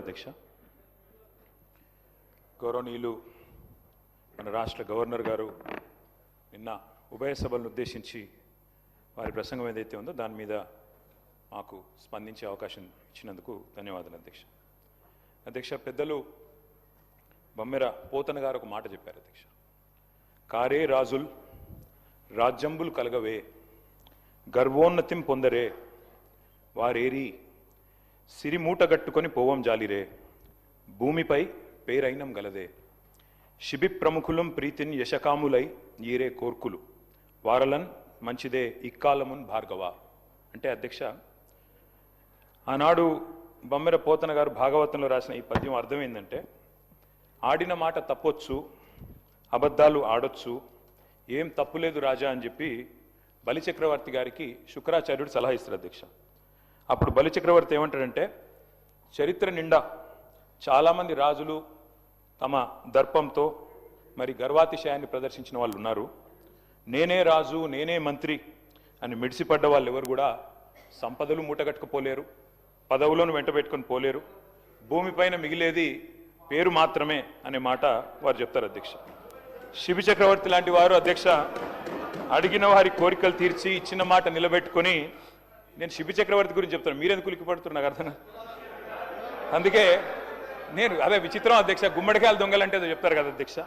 అధ్యక్ష, గౌరవనీయులు మన రాష్ట్ర గవర్నర్ గారు నిన్న ఉభయ సభలను ఉద్దేశించి వారి ప్రసంగం ఏదైతే ఉందో దాని మీద మాకు స్పందించే అవకాశం ఇచ్చినందుకు ధన్యవాదాలు అధ్యక్ష. అధ్యక్ష, పెద్దలు బమ్మెర పోతన గారు ఒక మాట చెప్పారు అధ్యక్ష. కారే రాజుల్ రాజ్యంబులు కలగవే గర్వోన్నతిం పొందరే వారేరి సిరిమూట గట్టుకొని పోవం జాలిరే భూమిపై పేరైనం గలదే శిబి ప్రముఖులం ప్రీతిన్ యశకాములై ఈరే కోర్కులు వారలన్ మంచిదే ఇక్కాలమున్ భార్గవ. అంటే అధ్యక్ష, ఆనాడు బమ్మెర పోతన గారు భాగవతంలో రాసిన ఈ పద్యం అర్థం ఏంటంటే, ఆడిన మాట తప్పొచ్చు, అబద్ధాలు ఆడొచ్చు, ఏం తప్పులేదు రాజా అని చెప్పి బలిచక్రవర్తి గారికి శుక్రాచార్యుడు సలహా ఇస్తారు అధ్యక్ష. అప్పుడు బలిచక్రవర్తి ఏమంటాడంటే, చరిత్ర నిండా చాలామంది రాజులు తమ దర్పంతో మరి గర్వాతిశయాన్ని ప్రదర్శించిన వాళ్ళు ఉన్నారు. నేనే రాజు, నేనే మంత్రి అని మిడిసిపడ్డ వాళ్ళు ఎవరు కూడా సంపదలు మూటగట్టుకుపోలేరు, పదవులను వెంట పెట్టుకొని పోలేరు, భూమిపైన మిగిలేది పేరు మాత్రమే అనే మాట వారు చెప్తారు అధ్యక్ష. శిబి చక్రవర్తి లాంటి వారు అధ్యక్ష అడిగిన వారి కోరికలు తీర్చి ఇచ్చిన మాట నిలబెట్టుకొని, నేను శిబి చక్రవర్తి గురించి చెప్తాను, మీరెందుకు ఉలిక్కిపడుతున్నారు నాకు అర్థం. అందుకే నేను అదే విచిత్రం అధ్యక్ష, గుమ్మడికాయలు దొంగలంటే ఏదో చెప్తారు కదా అధ్యక్ష.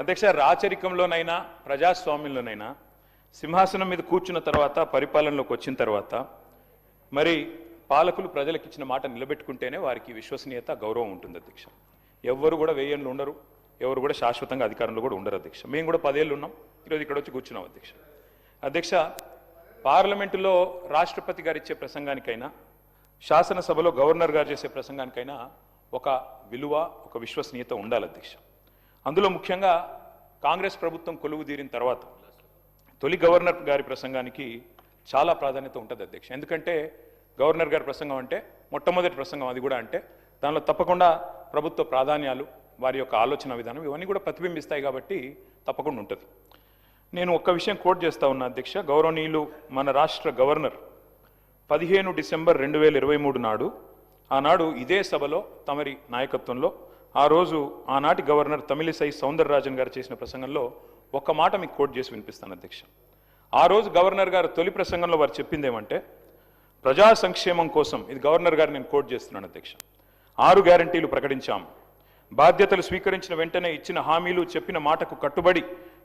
అధ్యక్ష, రాచరికంలోనైనా ప్రజాస్వామ్యంలోనైనా సింహాసనం మీద కూర్చున్న తర్వాత, పరిపాలనలోకి వచ్చిన తర్వాత మరి పాలకులు ప్రజలకు ఇచ్చిన మాట నిలబెట్టుకుంటేనే వారికి విశ్వసనీయత, గౌరవం ఉంటుంది అధ్యక్ష. ఎవరు కూడా 1000 ఏళ్ళు ఉండరు, ఎవరు కూడా శాశ్వతంగా అధికారంలో కూడా ఉండరు అధ్యక్ష. మేము కూడా 10 ఏళ్ళు ఉన్నాం, ఈరోజు ఇక్కడ వచ్చి కూర్చున్నాం అధ్యక్ష. అధ్యక్ష, పార్లమెంటులో రాష్ట్రపతి గారు ఇచ్చే ప్రసంగానికైనా, శాసనసభలో గవర్నర్ గారు చేసే ప్రసంగానికైనా ఒక విలువ, ఒక విశ్వసనీయత ఉండాలి అధ్యక్ష. అందులో ముఖ్యంగా కాంగ్రెస్ ప్రభుత్వం కొలువు తీరిన తర్వాత తొలి గవర్నర్ గారి ప్రసంగానికి చాలా ప్రాధాన్యత ఉంటుంది అధ్యక్ష. ఎందుకంటే గవర్నర్ గారి ప్రసంగం అంటే మొట్టమొదటి ప్రసంగం, అది కూడా అంటే దానిలో తప్పకుండా ప్రభుత్వ ప్రాధాన్యాలు, వారి యొక్క ఆలోచన విధానం ఇవన్నీ కూడా ప్రతిబింబిస్తాయి కాబట్టి తప్పకుండా ఉంటుంది. నేను ఒక్క విషయం కోట్ చేస్తా ఉన్నా అధ్యక్ష. గౌరవనీయులు మన రాష్ట్ర గవర్నర్ 15 డిసెంబర్ 2023 నాడు, ఆనాడు ఇదే సభలో తమరి నాయకత్వంలో ఆ రోజు ఆనాటి గవర్నర్ తమిళిసై సౌందరరాజన్ గారు చేసిన ప్రసంగంలో ఒక్క మాట మీకు కోట్ చేసి వినిపిస్తాను అధ్యక్ష. ఆ రోజు గవర్నర్ గారు తొలి ప్రసంగంలో వారు చెప్పింది ఏమంటే, ప్రజా సంక్షేమం కోసం, ఇది గవర్నర్ గారు నేను కోట్ చేస్తున్నాను అధ్యక్ష, 6 గ్యారంటీలు ప్రకటించాం. బాధ్యతలు స్వీకరించిన వెంటనే ఇచ్చిన హామీలు, చెప్పిన మాటకు కట్టుబడి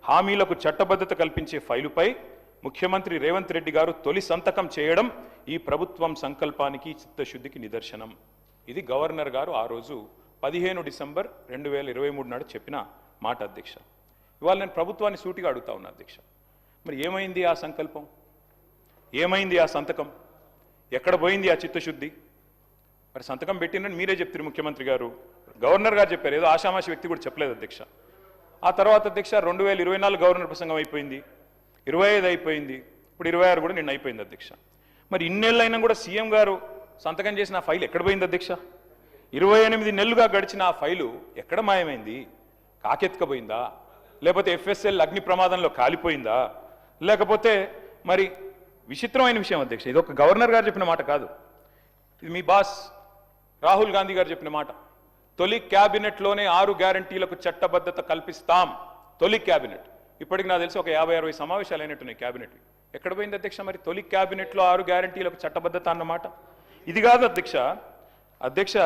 హామీలకు చట్టబద్ధత కల్పించే ఫైలుపై ముఖ్యమంత్రి రేవంత్ రెడ్డి గారు తొలి సంతకం చేయడం ఈ ప్రభుత్వం సంకల్పానికి, చిత్తశుద్ధికి నిదర్శనం. ఇది గవర్నర్ గారు ఆ రోజు 15 డిసెంబర్ 2023 నాడు చెప్పిన మాట అధ్యక్ష. ఇవాళ నేను ప్రభుత్వాన్ని సూటిగా అడుగుతా ఉన్నా అధ్యక్ష, మరి ఏమైంది ఆ సంకల్పం, ఏమైంది ఆ సంతకం, ఎక్కడ పోయింది ఆ చిత్తశుద్ధి? మరి సంతకం పెట్టినని మీరే చెప్తారు ముఖ్యమంత్రి గారు, గవర్నర్ గారు చెప్పారు, ఏదో ఆషామాషి వ్యక్తి కూడా చెప్పలేదు అధ్యక్ష. ఆ తర్వాత అధ్యక్ష 2024 గవర్నర్ ప్రసంగం అయిపోయింది, 25 అయిపోయింది, ఇప్పుడు 26 కూడా నిన్న అయిపోయింది అధ్యక్ష. మరి ఇన్నేళ్ళైనా కూడా సీఎం గారు సంతకం చేసిన ఆ ఫైల్ ఎక్కడ పోయింది అధ్యక్ష? 28 నెలలుగా గడిచిన ఆ ఫైలు ఎక్కడ మాయమైంది? కాకెత్తుకపోయిందా, లేకపోతే FSL అగ్ని ప్రమాదంలో కాలిపోయిందా, లేకపోతే మరి విచిత్రమైన విషయం అధ్యక్ష, ఇది ఒక గవర్నర్ గారు చెప్పిన మాట కాదు, ఇది మీ బాస్ రాహుల్ గాంధీ గారు చెప్పిన మాట. తొలి క్యాబినెట్లోనే 6 గ్యారంటీలకు చట్టబద్ధత కల్పిస్తాం. తొలి క్యాబినెట్, ఇప్పటికి నాకు తెలిసి ఒక 50-60 సమావేశాలు అయినట్టున్నాయి క్యాబినెట్. ఎక్కడ పోయింది అధ్యక్ష మరి తొలి క్యాబినెట్లో 6 గ్యారంటీలకు చట్టబద్ధత అన్నమాట? ఇది కాదు అధ్యక్ష. అధ్యక్ష,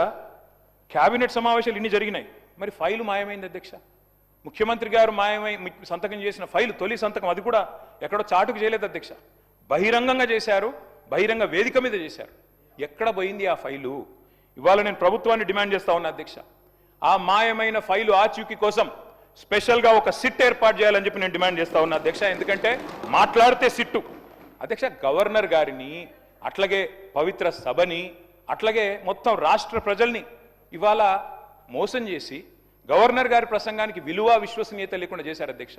క్యాబినెట్ సమావేశాలు ఇన్ని జరిగినాయి, మరి ఫైలు మాయమైంది అధ్యక్ష. ముఖ్యమంత్రి గారు మాయమై సంతకం చేసిన ఫైలు, తొలి సంతకం, అది కూడా ఎక్కడో చాటుకు చేయలేదు అధ్యక్ష, బహిరంగంగా చేశారు, బహిరంగ వేదిక మీద చేశారు. ఎక్కడ పోయింది ఆ ఫైలు? ఇవాళ నేను ప్రభుత్వాన్ని డిమాండ్ చేస్తా ఉన్నా అధ్యక్ష, ఆ మాయమైన ఫైలు ఆచూకీ కోసం స్పెషల్గా ఒక సిట్ ఏర్పాటు చేయాలని చెప్పి నేను డిమాండ్ చేస్తా ఉన్నా అధ్యక్ష. ఎందుకంటే మాట్లాడితే సిట్టు అధ్యక్ష, గవర్నర్ గారిని, అట్లాగే పవిత్ర సభని, అట్లాగే మొత్తం రాష్ట్ర ప్రజల్ని ఇవాళ మోసం చేసి గవర్నర్ గారి ప్రసంగానికి విలువ, విశ్వసనీయత లేకుండా చేశారు అధ్యక్ష.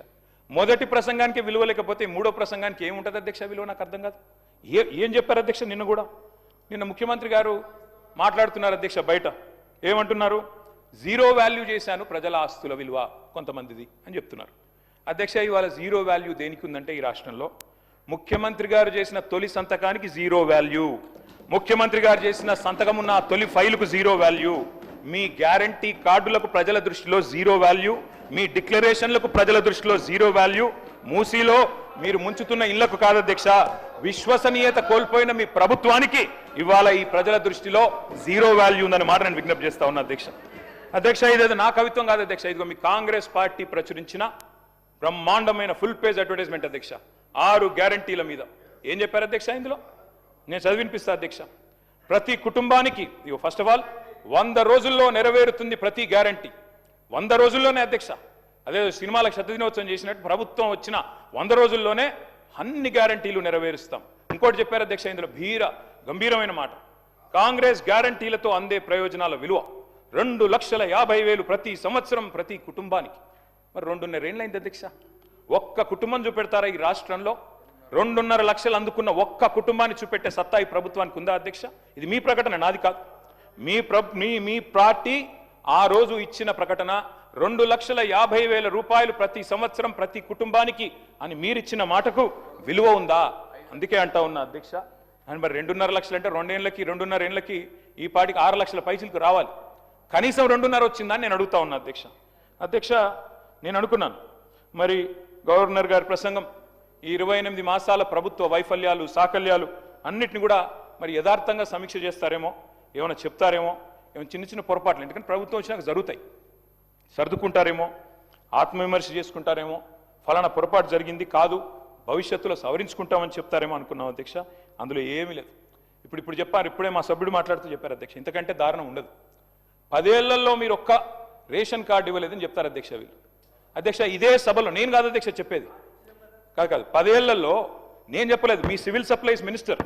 మొదటి ప్రసంగానికి విలువ లేకపోతే మూడో ప్రసంగానికి ఏముంటుంది అధ్యక్ష విలువ? నాకు అర్థం కాదు. ఏం చెప్పారు అధ్యక్ష? నిన్న ముఖ్యమంత్రి గారు మాట్లాడుతున్నారు అధ్యక్ష, బయట ఏమంటున్నారు? 0 వాల్యూ చేశాను ప్రజల ఆస్తుల విలువ కొంతమందిది అని చెప్తున్నారు అధ్యక్ష. ఇవాళ 0 వాల్యూ దేనికి ఉందంటే, ఈ రాష్ట్రంలో ముఖ్యమంత్రి గారు చేసిన తొలి సంతకానికి 0 వాల్యూ, ముఖ్యమంత్రి గారు చేసిన సంతకం ఉన్న తొలి ఫైలుకు జీరో వాల్యూ, మీ గ్యారంటీ కార్డులకు ప్రజల దృష్టిలో జీరో వాల్యూ, మీ డిక్లరేషన్లకు ప్రజల దృష్టిలో జీరో వాల్యూ, మూసీలో మీరు ముంచుతున్న ఇళ్లకు కాదు అధ్యక్ష, విశ్వసనీయత కోల్పోయిన మీ ప్రభుత్వానికి ఇవాళ ఈ ప్రజల దృష్టిలో జీరో వాల్యూ ఉందని మాట నేను విజ్ఞప్తి చేస్తా ఉన్నా అధ్యక్ష. అధ్యక్ష ఇదేదో నా కవిత్వం కాదు అధ్యక్ష, ఇదిగో మీ కాంగ్రెస్ పార్టీ ప్రచురించిన బ్రహ్మాండమైన ఫుల్ పేజ్ అడ్వర్టైజ్మెంట్ అధ్యక్ష. 6 గ్యారంటీల మీద ఏం చెప్పారు అధ్యక్ష ఇందులో, నేను చదివినిపిస్తా అధ్యక్ష. ప్రతి కుటుంబానికి ఫస్ట్ ఆఫ్ ఆల్ 100 రోజుల్లో నెరవేరుతుంది ప్రతి గ్యారంటీ, 100 రోజుల్లోనే అధ్యక్ష. అదే సినిమాలకు శతదినోత్సవం చేసినట్టు ప్రభుత్వం వచ్చిన 100 రోజుల్లోనే అన్ని గ్యారంటీలు నెరవేరుస్తాం. ఇంకోటి చెప్పారు అధ్యక్ష ఇందులో గంభీరమైన మాట, కాంగ్రెస్ గ్యారంటీలతో అందే ప్రయోజనాల విలువ 2,50,000 ప్రతి సంవత్సరం ప్రతి కుటుంబానికి. మరి 2.5 ఏళ్ళైంది అధ్యక్ష, ఒక్క కుటుంబం చూపెడతారా ఈ రాష్ట్రంలో? 2.5 లక్షలు అందుకున్న ఒక్క కుటుంబాన్ని చూపెట్టే సత్తా ఈ ప్రభుత్వానికి ఉందా అధ్యక్ష? ఇది మీ ప్రకటన, నాది కాదు. మీ పార్టీ ఆ రోజు ఇచ్చిన ప్రకటన 2,50,000 రూపాయలు ప్రతి సంవత్సరం ప్రతి కుటుంబానికి అని మీరిచ్చిన మాటకు విలువ ఉందా? అందుకే అంటా ఉన్నా అధ్యక్ష. అని మరి 2.5 లక్షలు అంటే 2 ఏళ్ళకి 2.5 ఏళ్ళకి ఈ పార్టీకి 6 లక్షల పైసలకు రావాలి, కనీసం 2.5 వచ్చిందని నేను అడుగుతా ఉన్నా అధ్యక్ష. అధ్యక్ష నేను అనుకున్నాను మరి గవర్నర్ గారి ప్రసంగం ఈ 28 మాసాల ప్రభుత్వ వైఫల్యాలు సాకల్యాలు అన్నిటిని కూడా మరి యథార్థంగా సమీక్ష చేస్తారేమో, ఏమైనా చెప్తారేమో, ఏమైనా చిన్న చిన్న పొరపాట్లు ఎందుకంటే ప్రభుత్వం వచ్చినాక జరుగుతాయి, సర్దుకుంటారేమో, ఆత్మవిమర్శ చేసుకుంటారేమో, ఫలానా పొరపాటు జరిగింది కాదు భవిష్యత్తులో సవరించుకుంటామని చెప్తారేమో అనుకున్నాం అధ్యక్ష. అందులో ఏమీ లేదు. ఇప్పుడు చెప్పారు, ఇప్పుడే మా సభ్యుడు మాట్లాడుతూ చెప్పారు అధ్యక్ష, ఇంతకంటే దారుణం ఉండదు. 10 ఏళ్లలో మీరు ఒక్క రేషన్ కార్డు ఇవ్వలేదని చెప్తారు అధ్యక్ష వీళ్ళు. అధ్యక్ష ఇదే సభలో నేను కాదు అధ్యక్ష చెప్పేది, కాదు 10 ఏళ్లలో నేను చెప్పలేదు, మీ civil supplies minister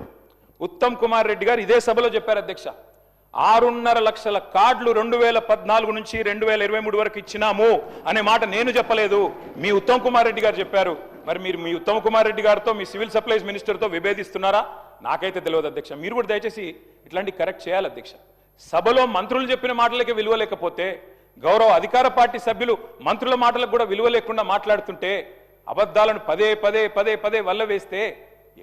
Uttam Kumar Reddy గారు ఇదే సభలో చెప్పారు అధ్యక్ష. 6.5 లక్షల కార్డులు 2014 నుంచి 2023 వరకు ఇచ్చినాము అనే మాట నేను చెప్పలేదు, మీ ఉత్తమ్ కుమార్ రెడ్డి గారు చెప్పారు. మరి మీరు మీ ఉత్తమ్ కుమార్ రెడ్డి గారితో మీ సివిల్ సప్లైస్ మినిస్టర్తో విభేదిస్తున్నారా? నాకైతే తెలియదు అధ్యక్ష. మీరు కూడా దయచేసి ఇట్లాంటి కరెక్ట్ చేయాలి అధ్యక్ష. సభలో మంత్రులు చెప్పిన మాటలకే విలువ లేకపోతే, గౌరవ అధికార పార్టీ సభ్యులు మంత్రుల మాటలకు కూడా విలువ లేకుండా మాట్లాడుతుంటే, అబద్ధాలను పదే వల్ల వేస్తే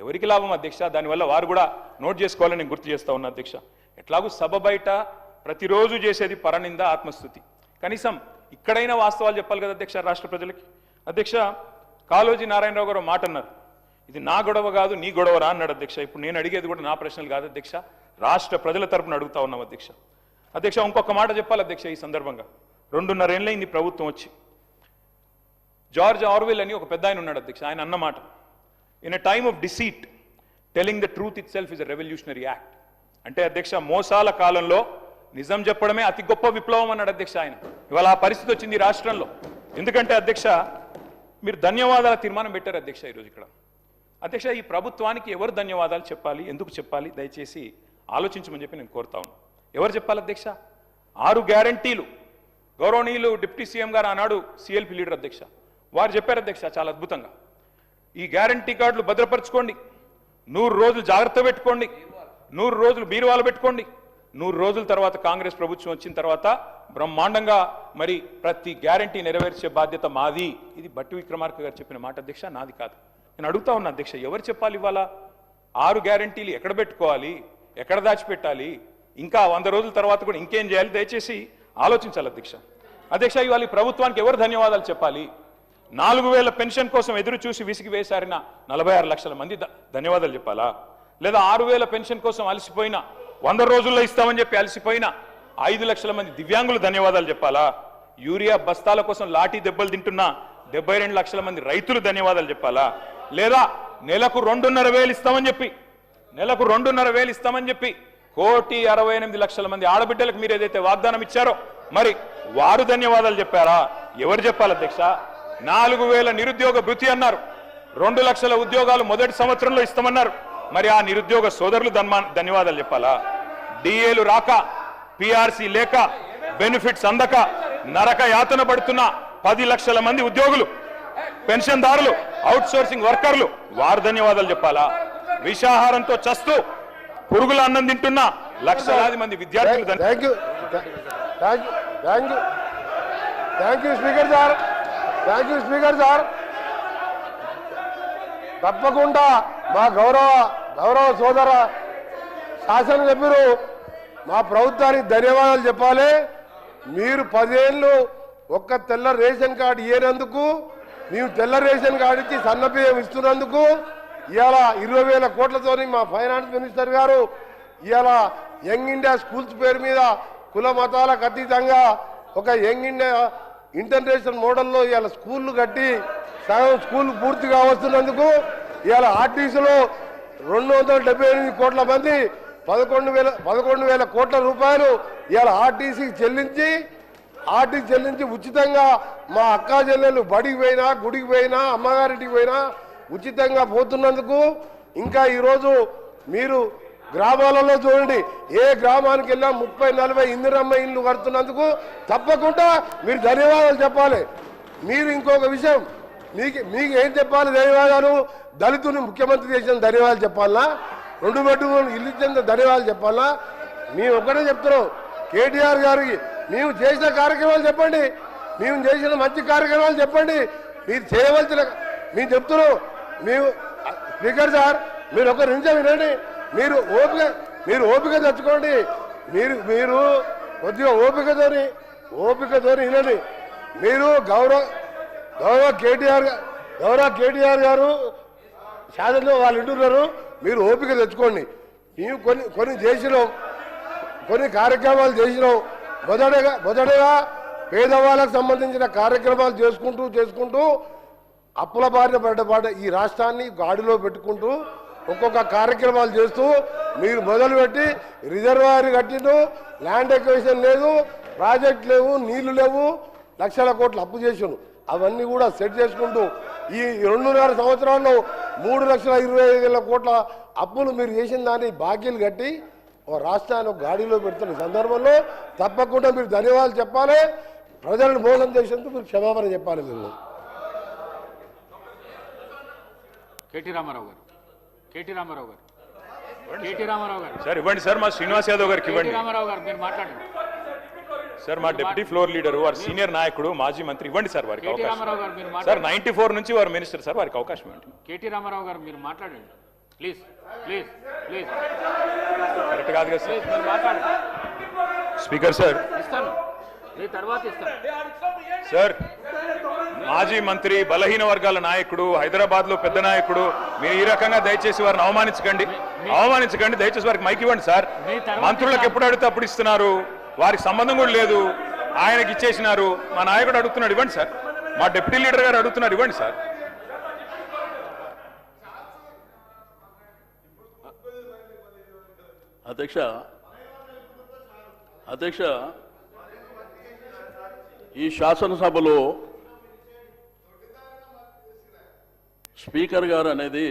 ఎవరికి లాభం అధ్యక్ష? దానివల్ల వారు కూడా నోట్ చేసుకోవాలని నేను గుర్తు చేస్తా ఉన్నా అధ్యక్ష. ఎట్లాగూ సభ బయట ప్రతిరోజు చేసేది పరనింద ఆత్మస్థుతి, కనీసం ఇక్కడైనా వాస్తవాలు చెప్పాలి కదా అధ్యక్ష రాష్ట్ర ప్రజలకి. అధ్యక్ష కాళోజీ నారాయణరావు గారు మాట అన్నారు, ఇది నా గొడవ కాదు నీ గొడవరా అన్నాడు అధ్యక్ష. ఇప్పుడు నేను అడిగేది కూడా నా ప్రశ్నలు కాదు అధ్యక్ష, రాష్ట్ర ప్రజల తరపున అడుగుతా ఉన్నాం అధ్యక్ష. అధ్యక్ష ఇంకొక మాట చెప్పాలి అధ్యక్ష ఈ సందర్భంగా, 2.5 ఏళ్ళైంది ప్రభుత్వం వచ్చి. జార్జ్ ఆర్వెల్ అని ఒక పెద్ద ఆయన ఉన్నాడు అధ్యక్ష, ఆయన అన్నమాట, in a time of deceit telling the truth it self is a revolutionary act. అంటే అధ్యక్ష మోసాల కాలంలో నిజం చెప్పడమే అతి గొప్ప విప్లవం అన్నాడు అధ్యక్ష ఆయన. ఇవాళ ఆ పరిస్థితి వచ్చింది ఈ రాష్ట్రంలో. ఎందుకంటే అధ్యక్ష మీరు ధన్యవాదాల తీర్మానం పెట్టారు అధ్యక్ష ఈరోజు ఇక్కడ. అధ్యక్ష ఈ ప్రభుత్వానికి ఎవరు ధన్యవాదాలు చెప్పాలి, ఎందుకు చెప్పాలి, దయచేసి ఆలోచించమని చెప్పి నేను కోరుతా ఉన్నాను. ఎవరు చెప్పాలి అధ్యక్ష? 6 గ్యారంటీలు గౌరవనీయులు డిప్యూటీ సీఎం గారు ఆనాడు సిఎల్పి లీడర్ అధ్యక్ష, వారు చెప్పారు అధ్యక్ష చాలా అద్భుతంగా, ఈ గ్యారంటీ కార్డులు భద్రపరచుకోండి, 100 రోజులు జాగ్రత్త పెట్టుకోండి, 100 రోజులు బీరువాలు పెట్టుకోండి, 100 రోజుల తర్వాత కాంగ్రెస్ ప్రభుత్వం వచ్చిన తర్వాత బ్రహ్మాండంగా మరి ప్రతి గ్యారంటీ నెరవేర్చే బాధ్యత మాది. ఇది బట్టి విక్రమార్క గారు చెప్పిన మాట అధ్యక్ష, నాది కాదు. నేను అడుగుతా ఉన్నా అధ్యక్ష, ఎవరు చెప్పాలి ఇవాళ 6 గ్యారంటీలు ఎక్కడ పెట్టుకోవాలి, ఎక్కడ దాచిపెట్టాలి, ఇంకా 100 రోజుల తర్వాత కూడా ఇంకేం చేయాలి, దయచేసి ఆలోచించాలి అధ్యక్ష. అధ్యక్ష ఇవాళ ఈ ప్రభుత్వానికి ఎవరు ధన్యవాదాలు చెప్పాలి? 4,000 పెన్షన్ కోసం ఎదురు చూసి విసిగి వేశారిన 46 లక్షల మంది ధన్యవాదాలు చెప్పాలా? లేదా 6,000 పెన్షన్ కోసం అలసిపోయిన 100 రోజుల్లో ఇస్తామని చెప్పి అలసిపోయిన 5 లక్షల మంది దివ్యాంగులు ధన్యవాదాలు చెప్పాలా? యూరియా బస్తాల కోసం లాఠీ దెబ్బలు తింటున్న 72 లక్షల మంది రైతులు ధన్యవాదాలు చెప్పాలా? లేదా నెలకు 2,500 ఇస్తామని చెప్పి 1,68,00,000 మంది ఆడబిడ్డలకు మీరు ఏదైతే వాగ్దానం ఇచ్చారో మరి వారు ధన్యవాదాలు చెప్పారా? ఎవరు చెప్పాలి అధ్యక్ష? 4,000 నిరుద్యోగ భృతి అన్నారు, 2 లక్షల ఉద్యోగాలు మొదటి సంవత్సరంలో ఇస్తామన్నారు, మరి ఆ నిరుద్యోగ సోదరులు ధన్యవాదాలు చెప్పాలా? డిఏలు రాక, పిఆర్సీ లేక, బెనిఫిట్స్ అందక నరక యాతన పడుతున్న 10 లక్షల మంది ఉద్యోగులు, పెన్షన్దారులు, అవుట్ సోర్సింగ్ వర్కర్లు, వారు ధన్యవాదాలు చెప్పాలా? విషాహారంతో చస్తూ పురుగుల అన్నం తింటున్న లక్షలాది మంది విద్యార్థులు స్పీకర్ సార్, తప్పకుండా మా గౌరవ శాసనసభ్యులు మా ప్రభుత్వానికి ధన్యవాదాలు చెప్పాలి. మీరు 10 ఏళ్ళు ఒక్క తెల్ల రేషన్ కార్డు ఇయ్యేందుకు, మేము తెల్ల రేషన్ కార్డు ఇచ్చి సన్నబియ్యం ఇస్తున్నందుకు ఇవాళ 20,000 కోట్లతో మా ఫైనాన్స్ మినిస్టర్ గారు ఇవాళ యంగ్ ఇండియా స్కూల్స్ పేరు మీద కుల మతాలకు అతీతంగా ఒక యంగ్ ఇండియా ఇంటర్నేషనల్ మోడల్లో ఇవాళ స్కూళ్ళు కట్టి సగం స్కూల్ పూర్తిగా వస్తున్నందుకు ఇవాళ ఆర్టీసీలో 278 కోట్ల మంది 11,000 కోట్ల రూపాయలు ఇవాళ ఆర్టీసీకి చెల్లించి ఉచితంగా మా అక్కా చెల్లెలు బడికి పోయినా, గుడికి పోయినా, అమ్మగారింటికి పోయినా ఉచితంగా పోతున్నందుకు, ఇంకా ఈరోజు మీరు గ్రామాలలో చూడండి, ఏ గ్రామానికి వెళ్ళా 30-40 ఇందిరమ్మ ఇళ్ళు కడుతున్నందుకు తప్పకుండా మీరు ధన్యవాదాలు చెప్పాలి. మీరు ఇంకొక విషయం, మీకు ఏం చెప్పాలి ధన్యవాదాలు? దళితుని ముఖ్యమంత్రి చేసిన ధన్యవాదాలు చెప్పాలా? 2 బెడ్రూమ్ ఇల్లు ఇచ్చిన ధన్యవాదాలు చెప్పాలా? మేము ఒక్కటే చెప్తున్నాం, కేటీఆర్ గారికి మేము చేసిన కార్యక్రమాలు చెప్పండి, మేము చేసిన మంచి కార్యక్రమాలు చెప్పండి. మీరు చేయవలసిన మేము చెప్తున్నాం. మేము స్పీకర్ సార్, మీరు ఒక నిమిషం వినండి. మీరు ఓపిక తెచ్చుకోండి. మీరు కొద్దిగా ఓపికతోని వినండి. మీరు గౌరవ కేటీఆర్ గారు శాసనలో వాళ్ళు వింటున్నారు. మీరు ఓపిక తెచ్చుకోండి. మేము కొన్ని చేసినాం, కొన్ని కార్యక్రమాలు చేసినాం. మొదటగా పేదవాళ్ళకు సంబంధించిన కార్యక్రమాలు చేసుకుంటూ అప్పుల బారిన పడ్డ ఈ రాష్ట్రాన్ని గాడిలో పెట్టుకుంటూ ఒక్కొక్క కార్యక్రమాలు చేస్తూ మీరు మొదలుపెట్టి రిజర్వాయర్ కట్టిండు, ల్యాండ్ ఎక్విజిషన్ లేదు, ప్రాజెక్ట్ లేవు, నీళ్లు లేవు, లక్షల కోట్లు అప్పు చేసిండు. అవన్నీ కూడా సెట్ చేసుకుంటూ ఈ 2.5 సంవత్సరాల్లో 3,25,000 కోట్ల అప్పులు మీరు చేసిన దాన్ని బాకీలు కట్టి ఓ రాష్ట్రాన్ని గాడిలో పెడుతున్న సందర్భంలో తప్పకుండా మీరు ధన్యవాదాలు చెప్పాలి. ప్రజలను మోసం చేసేందుకు మీరు క్షమాపణ చెప్పాలి. మీరు కేటీ రామారావు గారు సార్ ఇవ్వండి సార్, మా శ్రీనివాస్ యాదవ్ గారికి ఇవ్వండి. రామారావు గారు మీరు మాట్లాడండి సార్. మా డిప్యూటీ ఫ్లోర్ లీడర్, వారు సీనియర్ నాయకుడు, మాజీ మంత్రి, ఇవ్వండి సార్ వారికి అవకాశం. సార్ 94 నుంచి వారు మినిస్టర్ సార్, వారికి అవకాశం ఇవ్వండి. కేటీ రామారావు గారు మీరు మాట్లాడండి ప్లీజ్. కరెక్ట్ కాదు కదా సార్. మీరు మాట్లాడండి. స్పీకర్ సార్, ఇస్తాను మీ తర్వాత ఇస్తాను సార్. మాజీ మంత్రి, బలహీన వర్గాల నాయకుడు, హైదరాబాద్ లో పెద్ద నాయకుడు, మీరు ఈ రకంగా దయచేసి వారిని అవమానించకండి. దయచేసి వారికి మైక్ ఇవ్వండి సార్. మంత్రులకు ఎప్పుడు అడిగితే అప్పుడు ఇస్తున్నారు, వారికి సంబంధం కూడా లేదు, ఆయనకి ఇచ్చేసినారు. మా నాయకుడు అడుగుతున్నాడు, ఇవ్వండి సార్. మా డిప్యూటీ లీడర్ గారు అడుగుతున్నారు, ఇవ్వండి సార్. అధ్యక్ష, ఈ శాసనసభలో స్పీకర్ గారు అనేది